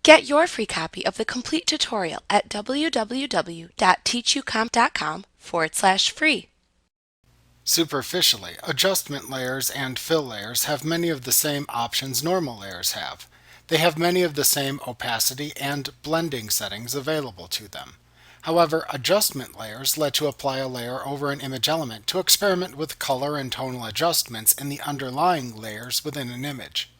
Get your free copy of the complete tutorial at www.teachucomp.com/free. Superficially, adjustment layers and fill layers have many of the same options normal layers have. They have many of the same opacity and blending settings available to them. However, adjustment layers let you apply a layer over an image element to experiment with color and tonal adjustments in the underlying layers within an image.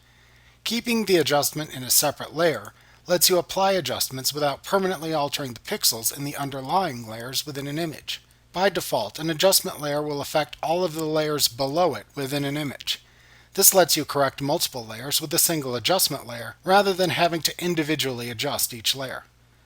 Keeping the adjustment in a separate layer lets you apply adjustments without permanently altering the pixels in the underlying layers within an image. By default, an adjustment layer will affect all of the layers below it within an image. This lets you correct multiple layers with a single adjustment layer rather than having to individually adjust each layer.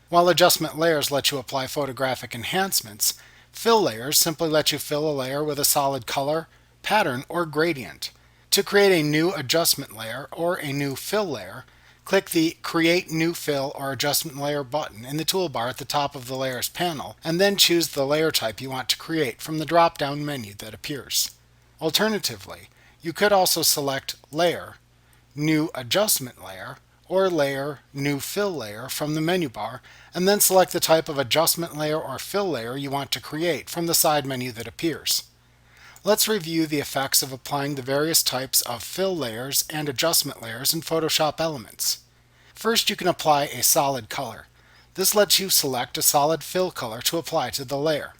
While adjustment layers let you apply photographic enhancements, fill layers simply let you fill a layer with a solid color, pattern, or gradient. To create a new adjustment layer or a new fill layer, click the Create New Fill or Adjustment Layer button in the toolbar at the top of the Layers panel, and then choose the layer type you want to create from the drop-down menu that appears. Alternatively, you could also select Layer, New Adjustment Layer, or Layer, New Fill Layer from the menu bar, and then select the type of adjustment layer or fill layer you want to create from the side menu that appears. Let's review the effects of applying the various types of fill layers and adjustment layers in Photoshop Elements. First, you can apply a solid color. This lets you select a solid fill color to apply to the layer.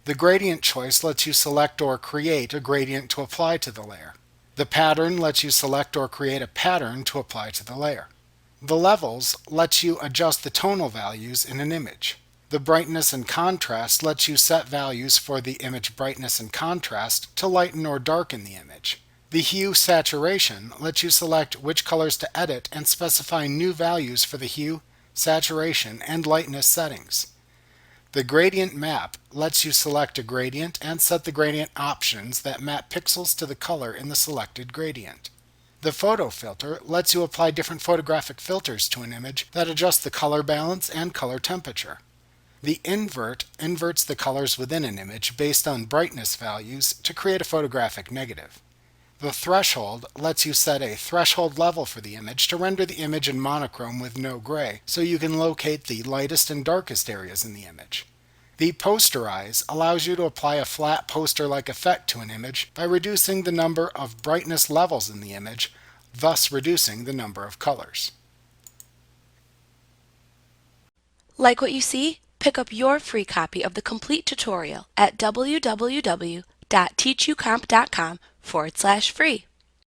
The gradient choice lets you select or create a gradient to apply to the layer. The pattern lets you select or create a pattern to apply to the layer. The levels lets you adjust the tonal values in an image. The brightness and contrast lets you set values for the image brightness and contrast to lighten or darken the image. The hue saturation lets you select which colors to edit and specify new values for the hue, saturation, and lightness settings. The gradient map lets you select a gradient and set the gradient options that map pixels to the color in the selected gradient. The photo filter lets you apply different photographic filters to an image that adjust the color balance and color temperature. The invert inverts the colors within an image based on brightness values to create a photographic negative. The threshold lets you set a threshold level for the image to render the image in monochrome with no gray, so you can locate the lightest and darkest areas in the image. The posterize allows you to apply a flat poster-like effect to an image by reducing the number of brightness levels in the image, thus reducing the number of colors. Like what you see? Pick up your free copy of the complete tutorial at www.teachucomp.com/free.